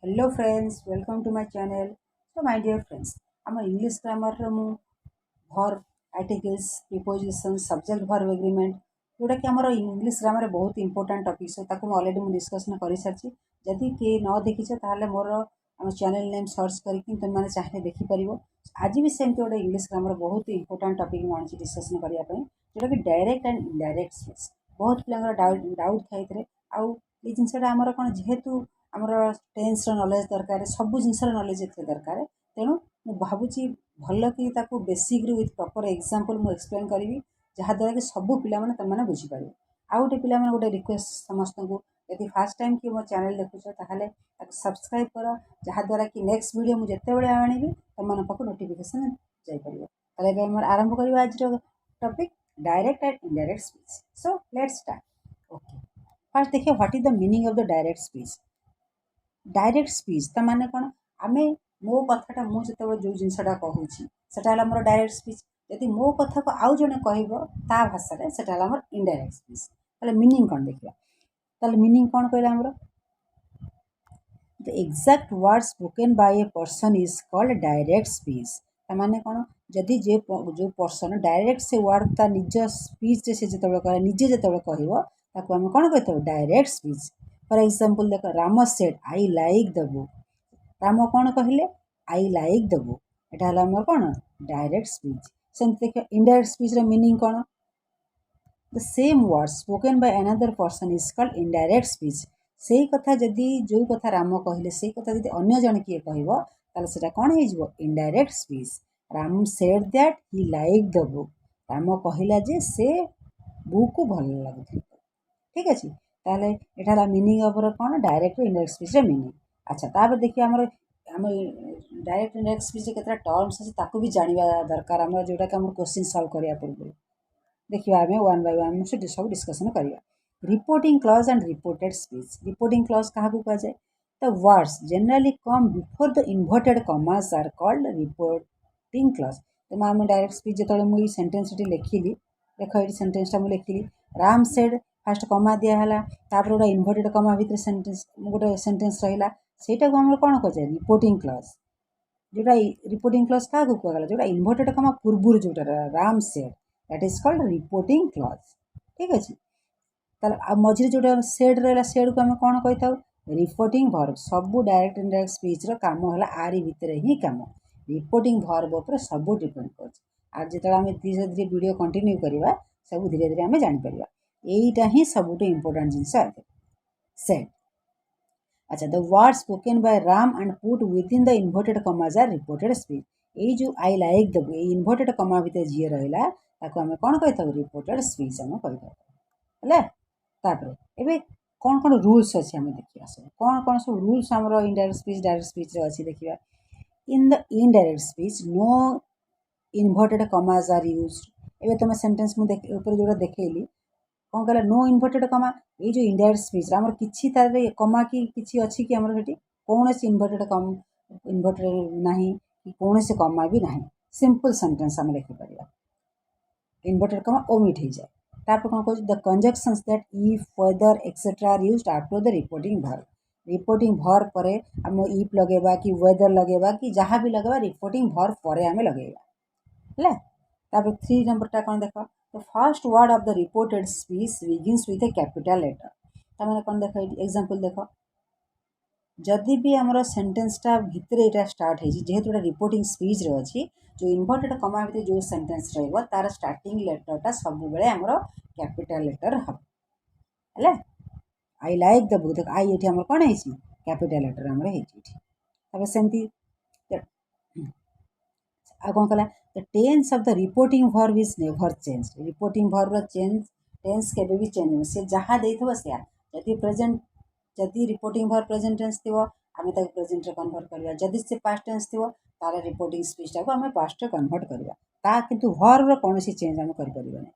Hello friends, welcome to my channel. So my dear friends, ଆମ English ଗ୍ରାମରର ମୁଁ verb, articles, prepositions, subject verb agreement ଯେଉଁଟାକି ଆମର English ଗ୍ରାମରେ ବହୁତ ଇମ୍ପୋର୍ଟାଣ୍ଟ ଟପିକ୍ ସो ତାକୁ ମୁଁ ଅଲରେଡ଼ି ଡିସ୍କସନ୍ କରିସାରିଛି। ଯଦି କିଏ ନ ଦେଖିଛ ତାହେଲେ ମୋର ଆମ ଚ୍ୟାନେଲ୍ ନେମ୍ ସର୍ଚ୍ଚ କରିକି ତୁମେମାନେ ଚାହିଁଲେ ଦେଖିପାରିବ। ଆଜି ବି ସେମିତି ଗୋଟେ ଇଂଲିଶ ଗ୍ରାମର ବହୁତ ଇମ୍ପୋର୍ଟାଣ୍ଟ ଟପିକ୍ ମୁଁ ଆଣିଛି ଡିସ୍କସନ୍ କରିବା ପାଇଁ, ଯେଉଁଟାକି ଡାଇରେକ୍ଟ ଆଣ୍ଡ ଇନଡାଇରେକ୍ଟ ସ୍ପିଚ୍। ବହୁତ ପିଲାଙ୍କର ଡାଉଟ୍ ଥାଇଥାଏ। ଆଉ ଏଇ ଜିନିଷଟା ଆମର କ'ଣ, ଯେହେତୁ ଆମର ଟେନ୍ସର ନଲେଜ୍ ଦରକାର, ସବୁ ଜିନିଷର ନଲେଜ୍ ଏଥିରେ ଦରକାର, ତେଣୁ ମୁଁ ଭାବୁଛି ଭଲ କି ତାକୁ ବେସିକ୍ରୁ ୱିଥ୍ ପ୍ରପର୍ ଏକ୍ଜାମ୍ପଲ୍ ମୁଁ ଏକ୍ସପ୍ଲେନ୍ କରିବି, ଯାହାଦ୍ୱାରା କି ସବୁ ପିଲାମାନେ ତୁମେମାନେ ବୁଝିପାରିବେ। ଆଉ ଗୋଟେ ପିଲାମାନେ ଗୋଟେ ରିକ୍ୱେଷ୍ଟ ସମସ୍ତଙ୍କୁ, ଯଦି ଫାର୍ଷ୍ଟ ଟାଇମ୍ କି ମୋ ଚ୍ୟାନେଲ୍ ଦେଖୁଛ ତାହେଲେ ତାକୁ ସବସ୍କ୍ରାଇବ୍ କର, ଯାହାଦ୍ୱାରା କି ନେକ୍ସଟ ଭିଡ଼ିଓ ମୁଁ ଯେତେବେଳେ ଆଣିବି ତୁମମାନଙ୍କ ପାଖକୁ ନୋଟିଫିକେସନ୍ ଯାଇପାରିବ। ତାହେଲେ ଏବେ ଆମର ଆରମ୍ଭ କରିବା ଆଜିର topic, direct and indirect speech. So let's start. Okay, first ଦେଖିବା what is the meaning of the direct speech. Direct speech ता माने कौन, आमे मो कथाटा मु जो जिनसटा कहूँ सेटा मोर डायरेक्ट स्पीच। यदि मो कथा को आउ जने कहब ता भाषा सेटा मोर इनडायरेक्ट स्पीच। ताले मीनिंग कौन देखिए, ताले मीनिंग कौन कहला हमरो, the exact word spoken bye a person is called direct speech. ताने कौन, जदि जो पर्सन डायरेक्ट से वर्ड ता निज स्पीच से जो कह निजे जो कह ताको आम कौन कहते डायरेक्ट स्पीच। फॉर एग्जांपल देख, Ram said I like the book. Ram कौन कहले, आई लाइक द बुक, यहाँ आम कौन डायरेक्ट स्पीच। सेमती देख इनडायरेक्ट स्पीच मीनिंग कौन, the same word spoken by another person is called indirect speech. से कथा जदि जो कथा राम कहले से कथा जदि अन्य जन किए कह ताले सेटा कौन हो indirect speech. Ram said that he like the book, Ram कहला जे से बुक को भल लगुଥିଲା। ठीक अच्छे, ताहले एटा मीनिंग ऑफ कौन डायरेक्ट इनडायरेक्ट स्पीच मीनिंग। अच्छा, तापर देखिए आम डायरेक्ट इनडायरेक्ट स्पीच केतरा टर्म्स अच्छे ताको भी जानिबा दरकार, आम जोटा कि आम क्वेश्चन सॉल्व करिया पूर्व देखिए आम वन बाय वन से सब डिस्कसन करिया। Reporting clause and reported speech. Reporting clause क्या कह जाए, the words generally come before the inverted commas are called reporting clause. तो आम डायरेक्ट स्पीच जो मुझे सेंटेंस लिखिली, देख ये सेंटेंसटा मुझे लिखिली, राम सेड फास्ट कमा दिहला, तापर गोटे इन्वर्टेड कमा भितर सेंटेंस गोटे सेंटेंस रहा, सेटा को आम कौन कह रिपोर्टिंग क्लॉज। जोटा रिपोर्टिंग क्लॉज क्या कहला, जोटा इन्वर्टेड कमा पूर्व जोटा Ram said that is called reporting clause. ठीक अच्छे, मझे जो सेड रहा सेड को आम कौन कही था रिपोर्टिंग भर्ब। सब डायरेक्ट इनडायरेक्ट स्पीच काम है आरी भितर ही काम, रिपोर्टिंग भर्ब उपर सब डिपेंड कर। जो आम धीरे धीरे वीडियो कंटिन्यू करवा सब धीरे धीरे आम जापर, यहीटा ही सब इम्पोर्टाट जिनस सेड। अच्छा, the word spoken by Ram and put within the inverted commas are reported speech. ये जो आई लाइक द इन्वर्टेड कमा भितर जी रहा ताको आम कौन कही था रिपोर्टेड स्पीच आम कही है। तापर एबे कौन कौन रूल्स अच्छे आम देखिए, सब कौन कौन सब रूल्स आम इनडायरेक्ट स्पीच डायरेक्ट स्पीच अच्छी देखिए। In the indirect speech no inverted commas are used. एबे तुम सेंटेंस मुझे ऊपर जो देखली कौन कहला नो इन्वर्टेड कमा। ये जो इनडायरेक्ट स्पीच आम कि कमा कि किसी अच्छी कि आम कौन से इन्वर्टेड कम इन्वर्टेड ना कि कौन से कमा भी ना, सिंपल सेंटेंस आम लिखिपर, इन्वर्टेड कमा ओमिट हो जाए। तापर कौन कह the conjunctions that if whether etcetera are used after the reporting verb. Reporting verb पर आम इफ लगेबा कि वेदर लगेबा कि जहाँ भी लगेबा रिपोर्टिंग भर्ब पर आम लगेबा है। तापर 3 नंबरटा कौन देख, the first word of the reported speech begins with a capital letter. तमें कौन देख एग्जांपल देख, जदि भी आमर सेंटेंसटा भितर यहाँ स्टार्ट हो जेहेतु गोटे रिपोर्टिंग स्पीच अच्छी, जो इन्वर्टेड कमा भितर जो सेंटेंस तार स्टार्टिंग लेटरटा सब बेले आमर कैपिटल लेटर हम है। आई लाइक द बुक, देख आई ये आम कौन है कैपिटल लेटर आमर हो सेमती। आ कौन कहला, the tense of the reporting verb is never change. Reporting verb change tense के भी चेंज से जहाँ देथिबो से जदि प्रेजेंट जदि रिपोर्टिंग भर्ब प्रेजेंट टेंस थी आम प्रेजेंट रे कन्वर्ट करवा, जदि से पास्ट टेंस थी ताले रिपोर्टिंग स्पीचटा को आम पास्ट रे कन्वर्ट करवा, ता किंतु भर्ब रो कौन सी चेंज आम कर परिबो नै।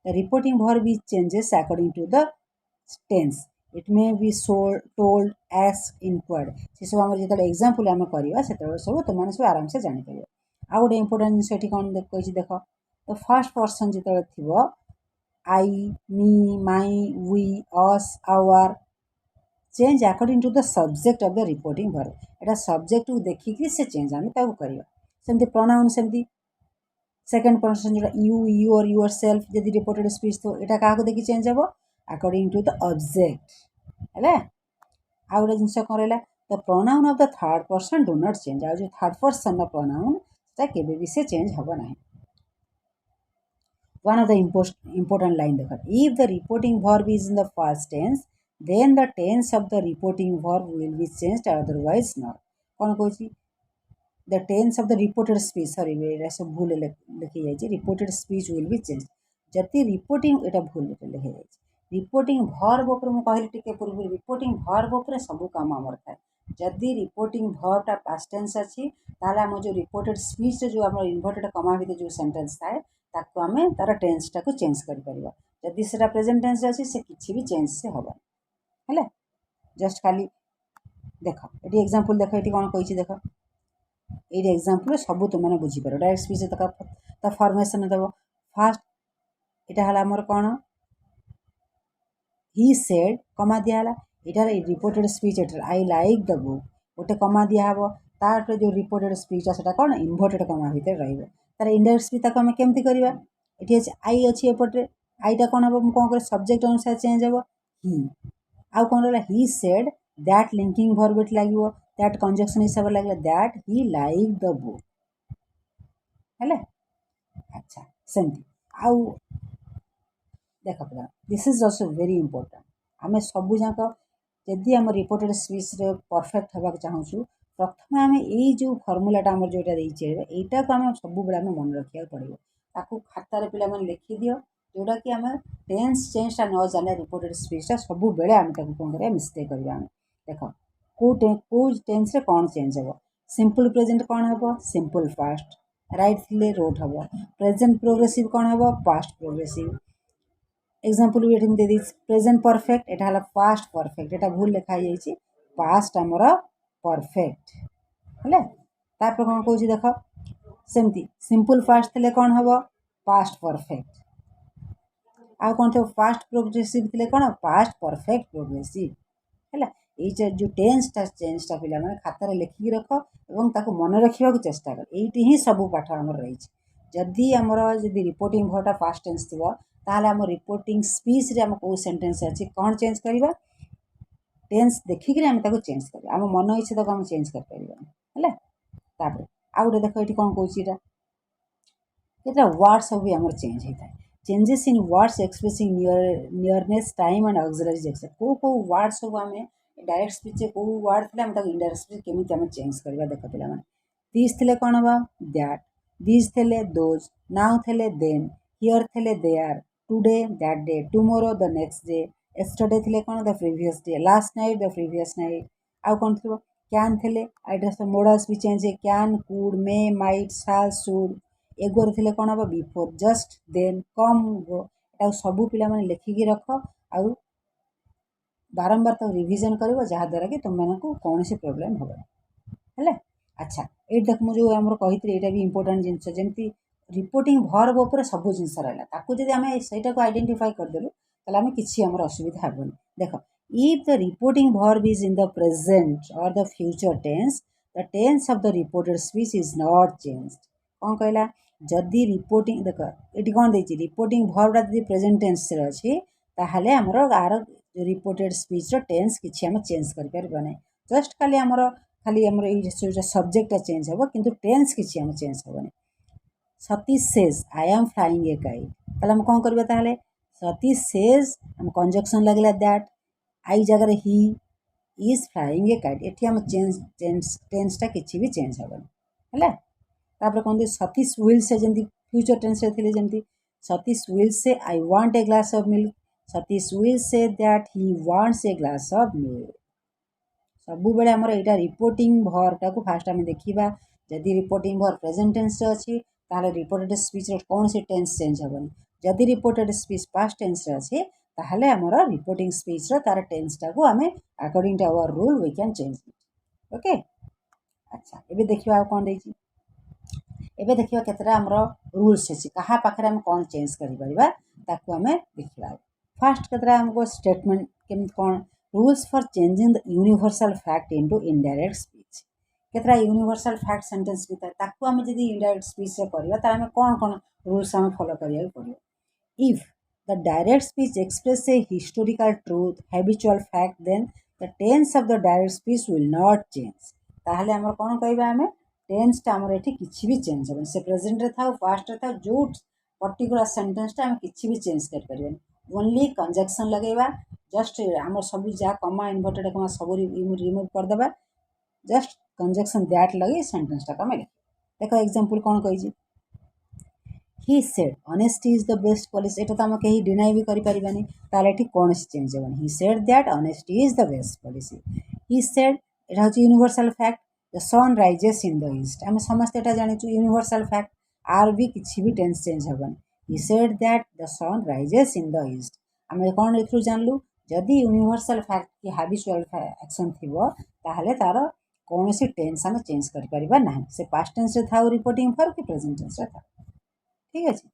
The reporting verb is changes according to the tense, it may be said told asked inquired. से सब आम जो एग्जांपल आम करवा से सब तुम सब आराम से जानी परिबो। आ गोटे इम्पोर्टाट जिन कौन कही देख, द फर्स्ट पर्सन जो थी I me my we us our change according to the subject of the reporting verb एटा सब्जेक्ट को देखिक से चेंज आम करवा सेमती प्रोनाउन सेमती सेकेंड पर्सन जो यू यू और यूर सेल्फ जब रिपोर्टेड स्पीच तो यहाँ क्या देखिए चेंज हे अकॉर्डिंग टू द ऑब्जेक्ट है आ गोटे जिनस कौन रहा the pronoun of the third person do not change आ जो थर्ड पर्सन प्रोनाउन से चेंज हम ना one of the important line देखो if the reporting verb is in the past tense then the tense of the reporting verb will be changed otherwise not कौन कहूँ the tense of the reported speech sorry ये सब भूल लिखी जाए reported speech will be changed जति reporting एटा भूल लिखी जाए reporting verb ऊपर मु कहली टिके पूर्व reporting verb ऊपर सब काम हमर थाए जदि reporting verb टा past tense अछि ताले हम जो reported speech जो हमर inverted comma भितर जो sentence थाए ताको आमे तार टेंस टाको चेंज कर परिबा जदि सेटा प्रेजेंट टेंस अछि से किछि भी चेंज से होबा हैला जस्ट खाली देखो एटी एग्जांपल देखो एटी कोन कहिछि देखो एटी एग्जांपल सब तुम माने बुझी पारो डायरेक्ट स्पीच त फॉर्मेशन देबो फर्स्ट एटा हला हमर कोन ही सेड कमा दिया हला एटा reported speech Etah I like the book गोटे कमा दिया हबो तार जो रिपोर्टेड स्पीच सेटा कोन इन्वर्टेड कमा भितर रहइबो तार इंडायरेक्ट स्पीच ताको हम केमती करबा एठी आई अछि एपटे आईटा कोन हबो कौन कर सब्जेक्ट अनुसार चेंज हबो ही आउ कोन रहला he said that linking verb it लागिवो दैट कंजक्शन हिसाब लागला that he like the book हैला अच्छा सेमती आउ देखो पड़ा this is also very important आमे सब जाक जदि हम रिपोर्टेड स्पीच रे परफेक्ट हबा चाहूछु प्रथम आम यही जो फर्मूलाटा आम जोटा यहीटा को आम सब बड़े आम मन रखा पड़ो ताकू खातार पे लिखि दियो जोटा कि आम टेंस चेंजटा न जाने रिपोर्टेड स्पीचटा सब बेले आम कौन कर मिस्टेक करवा देख कौ टेंस रे कौन चेंज हे सिंपल प्रेजेंट कौन हम सिंपल पास्ट राइट थे रोट हम प्रेजेंट प्रोग्रेसिव कौन हम पास्ट प्रोग्रेसिव एग्जांपल भी दे दी प्रेजेंट परफेक्ट एटा हला पास्ट परफेक्ट एटा भूल लिखा जाइए पास्ट आमर परफेक्ट है तापर कौन कौन देख सेमती सिंपल पास्ट थे कौन हम पास्ट परफेक्ट आ कौन थे पास्ट प्रोग्रेसिव थे कौन पास्ट परफेक्ट प्रोग्रेसिव है ये जो टेंसटा चेंजटा पे खातार लिखिकी रख और मन रखा चेष्टा कर ये ही सब पाठ आम रही जदि आमर जदि रिपोर्टिंग भर्बटा पास्ट टेंस थी ताहले आम रिपोर्टिंग स्पीच रे आम को सेंटेंस अच्छी कौन चेंज करवा टेंस देखिक आम चेंज कर आम मन इच्छा तक आम चेंज कर है आउ गोटे देख ये कौन कौन ये वर्ड सब भी आम चेंज होता है changes in words expressing nearness time and auxiliary action कौ वर्ड सब आम डायरेक्ट स्पीच कौ वर्ड थे इंडायरेक्ट स्पीच केमी आम चेंज करवा देख पे दिस थे कौन हम दैट दिस थे दोज नाउ थे देन हियर थे there today that day tomorrow the next day yesterday थे कौन the previous day last night the previous night आउ कौन थी कैन थे एड्रेस मोडल्स भी चेंज है can could may might shall should एगोर थे कौन हम before just then come go एटा सब पे लिखिकी रख आउ बारंबार तक रिविजन कर जहाद्वारा कि तुम को कौन सी प्रोब्लेम है अच्छा ये देख मुझे आम कही यहाँ भी इंपोर्टाट जिनस जमी रिपोर्टिंग भर्ब उपर सब जिनस रहा जब आम से आइडेंटिफाई करदेलु ताले आम किसी आमर असुविधा हेनी देख if the reporting verb is in the present और the future the tense of the reported speech is not changed कौन कहला जदि रिपोर्टिंग देख ये कौन देखिए रिपोर्टिंग भर्बटा जब प्रेजेंट टेंस अच्छी ताहले आमर आर जो रिपोर्टेड स्पीच टेंस किसी आम चेंज कर जस्ट खाली आमर खाली आमर ये सब्जेक्टा चेंज हम किंतु टेंस किसी आम चेंज हेनी Satish says I am flying A kite ताले हम कौन करबा ताहले सतीश सेज हम कंजक्शन लगला दैट आई जगह he is flying A kite एठी हम चेंज टेंसटा किसी भी चेंज हेनी है कौन दे सतीश विल से जमी फ्यूचर टेंस थे जमी Satish will say I want a glass of milk Satish will say that he wants a glass of milk सब बेले आमर यहाँ रिपोर्टिंग भर्बटा को फास्ट आम देखा जदि रिपोर्टिंग भर्ब प्रेजेंट टेंस अच्छी ताहले रिपोर्टेड स्पीच कौन सी टेंस चेंज हेनी जदि रिपोर्टेड स्पीच पास्ट टेंस अच्छी ताहले आमर रिपोर्टिंग स्पीच तार टेंसटा को आम according to our rule we can change it okay अच्छा एबे देखिबा आ कौन देछि एबे देखिबा केतरा आमर रूल्स अछि कहा पाखरे हम कौन चेंज करि परिबा ताकू आम देखिबा फास्ट केतरा हमको स्टेटमेंट केमि कौन rules for changing the universal fact into indirect speech केतरा यूनिवर्सल फैक्ट सेंटेंस भी ताकू आम जब इनडायरेक्ट स्पीच करवा तो आम कौन कौन रूल्स आम फॉलो करिया पड़ो if the direct speech express a historical truth habitual fact then the tense of the direct speech will not change ताहले आमर कौन कहबा आमे टेंसटा आमर एठी किछि भी चेंज हेबन से प्रेजेंट रे थाउ पास्ट रे थाउ जो पर्टिकुलर सेंटेंसटा आम किछि भी चेंज कर परिबन ओनली कंजक्शन लगेबा जस्ट आमर सब जा कमा इन्वर्टेड कमा सब रिमूव कर देबा जस्ट कंजक्शन दैट लगे सेंटेंसटा कमे देखो एग्जांपल कौन कहि he said honesty is the best policy एटा तो आम कहीं डिनाई भी करि परिबानी ताले एठी कौन चेंज हेबन he said that honesty is the best policy he said एटा होची universal fact the sun rises in the east आम समस्त एटा जानिछु यूनिवर्सल फैक्ट आर भी किछि भी टेंस चेंज हेबन he said that the sun rises in the east आम कौन एथु जानलु जदि यूनिवर्सल फैक्ट की हैबिचुअल एक्शन थिबो ताहले तार कौन सी टेंस आम चेंज करि परिबा नाही से पास्ट टेंस रे थाउ रिपोर्टिंग फॉर कि प्रेजेंट टेंस रे थाउ ठीक अच्छे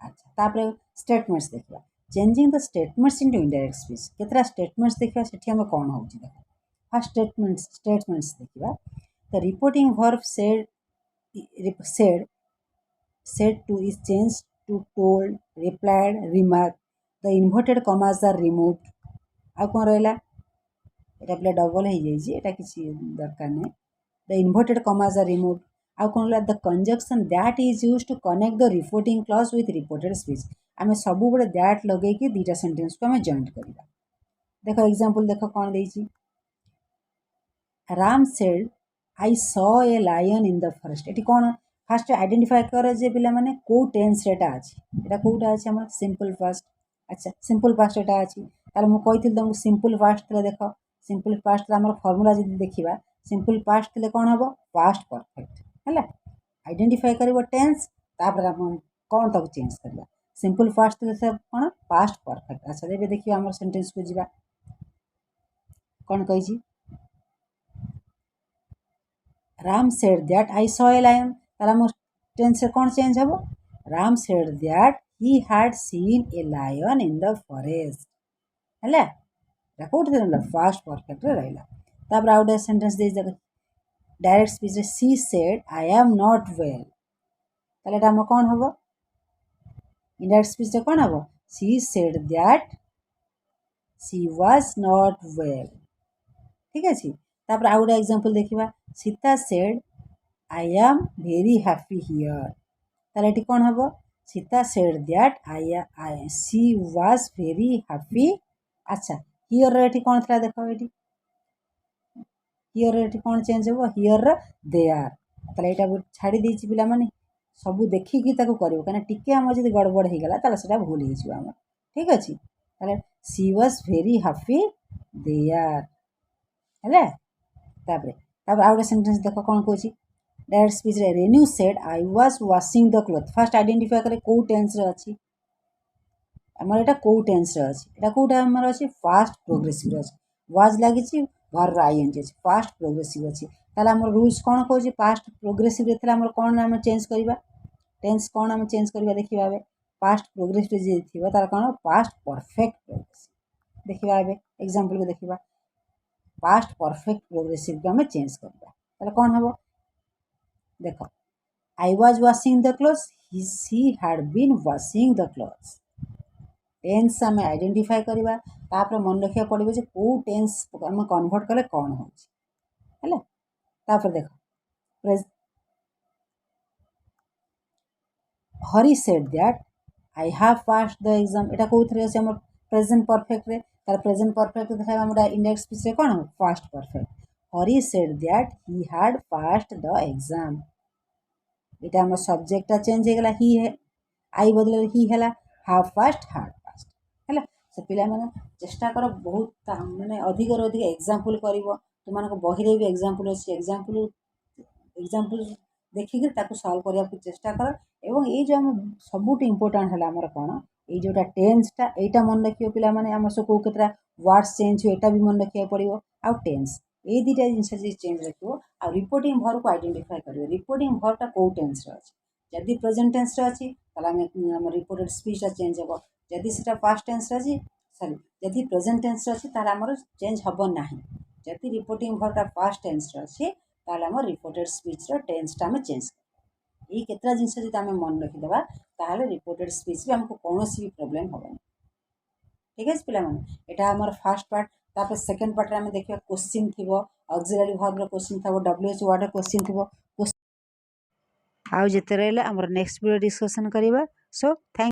अच्छा तापर स्टेटमेंट्स देखा changing the statements into indirect speech केतरा स्टेटमेंट्स देखा सेठी हम कौन हो देख फर्स्ट स्टेटमेंट्स देखा the reporting verb said said to is changed to told replied remark the inverted commas are removed आ कौन रहा एटा पे डबल हो जाइए एटा किसी दरकार नहीं the inverted commas are removed आ कौन रहा the conjunction that is used to connect the reporting clause with reported speech आम सब बड़े दैट लगे कि दुटा सेंटेंस को आम जॉइंट करवा देखो एग्जांपल देखो कौन देछि Ram said I saw a lion in the forest एटी कौन फास्ट आइडेंटिफाई कर जे पिला माने को टेंस रेटा अछि एटा कोटा अछि हमर सिंपल पास्ट अच्छा सिंपल पास्ट एटा अछि ताले मु कहिथिल तुमको सिंपल पास्ट ले देखो सिंपल पास्ट हमर फार्मूला जदि देखिबा सिंपल पास्ट ले कौन हबो पास्ट परफेक्ट हैला आइडेंटिफाई करबो टेंस तापर हम कौन तक चेंज करबा सिंपल पास्ट ले सब कौन पास्ट परफेक्ट अच्छा देबे देखियो हमर सेंटेंस को जिबा कौन कहि छी Ram said that I saw a lion तारा मो टेंस से कौन चेंज हबो Ram said that he had seen a lion in the forest हैला कोड देला फास्ट परफेक्ट रहला तापर आउट सेंटेंस दे जगह direct speech she said I am not well ताले एटा हम कौन हबो इनडायरेक्ट स्पीच कौन हबो she said that she was not well ठीक अछि तापर आउट एग्जांपल देखिबा Sita said I am very happy here ताले एटी कौन हबो Sita said that I C was very happy अच्छा हियर एटी कौन थला देखो एटी हियर एटी कौन चेंज हबो हियर दे आर ताले एटा छाड़ी देछि पिला माने सब देखि कि ताको करिवो कना टिके हम जदी गड़बड़ हे गला ताले सेटा भूल हे छिबा हम ठीक अछि ताले she was very happy they are हैला तापर आउट सेंटेंस देखो कौन कहछि डायरेक्ट स्पीच रे Renu said I was washing the cloth first identify करे को टेंस रे अछि हमर एटा को टेंस रे अछि एटा कोटा हमर अछि फास्ट प्रोग्रेसिव रे अछि वाज लागि छि भर आईएनजी अछि फास्ट प्रोग्रेसिव अछि ताला हमर रूल्स कोन कहछि फास्ट प्रोग्रेसिव रे तला हमर कोन हम चेंज करबा टेंस कोन हम चेंज करबा देखिबा बे फास्ट प्रोग्रेसिव जे थिबा तार कोन फास्ट परफेक्ट प्रोग्रेसिव देखिबा बे एग्जांपल को देखिबा फास्ट परफेक्ट प्रोग्रेसिव को हम चेंज करबा ताले कोन हबो देखो I was washing the clothes he had been washing the clothes tense हम आइडेंटिफाई करबा तापर मन रखिया पड़िबो जे को टेंस हम कन्वर्ट कले कोन होछि हैला तापर देखो Hari said that I have passed the exam एटा कोथरे अछि हमर प्रेजेंट परफेक्ट रे तार प्रेजेंट परफेक्ट देखा हमरा इंडेक्स स्पीच रे कोन हो past perfect Hari said that he had passed the exam एटा हमर सब्जेक्ट चेंज हे गला ही है आई बदले ही हैला हैव पास्ड हैड पास्ड हैला से पिला माने चेष्टा कर बहुत माने अधिक रो अधिक एग्जांपल करिवो तुमान को बहि रे भी एग्जांपल अछि एग्जांपल देखिक ताको सॉल्व करिया को चेष्टा कर एवं ये जो हम सबुट इंपोर्टेंट हला हमर कोन ये जोटा टेंसटा एटा मन रखियो पिला माने हमर से को केतरा वर्ड्स चेंज हो एटा भी मन रखिया पड़ियो आ टेंस ए दिटा जिंस जे चेंज रखियो आ रिपोर्टिंग वर्ब को आइडेंटिफाई करियो रिपोर्टिंग वर्ब ता को टेंस रे अछि यदि प्रेजेंट टेंस रे अछि तला हम रिपोर्टेड स्पीच ता चेंज हेबो यदि सेटा पास्ट टेंस रे अछि सॉरी जदि प्रेजेंट टेन्स अच्छी ताहले हमर चेंज हबो नाही जदि रिपोर्टिंग वर्बटा पास्ट टेन्स अच्छी ताहले हमर रिपोर्टेड स्पीच रो टेन्सटा हम चेंज कर ये केतरा जिनस जदि आम मन रखिदेबा ताहले रिपोर्टेड स्पीच रे हमको कौनसी भी प्रोब्लेम हबनी। ठीक है पिला माने एटा हमर फर्स्ट पार्ट तापर सेकंड पार्ट रे हम देखिबा क्वेश्चन थिबो ऑक्सिलरी वर्ब रो क्वेश्चन थिबो डब्ल्यूएच वर्ड रो क्वेश्चन थिबो आउ जेते रहला हमर नेक्स्ट वीडियो डिस्कशन करिबा सो थैंक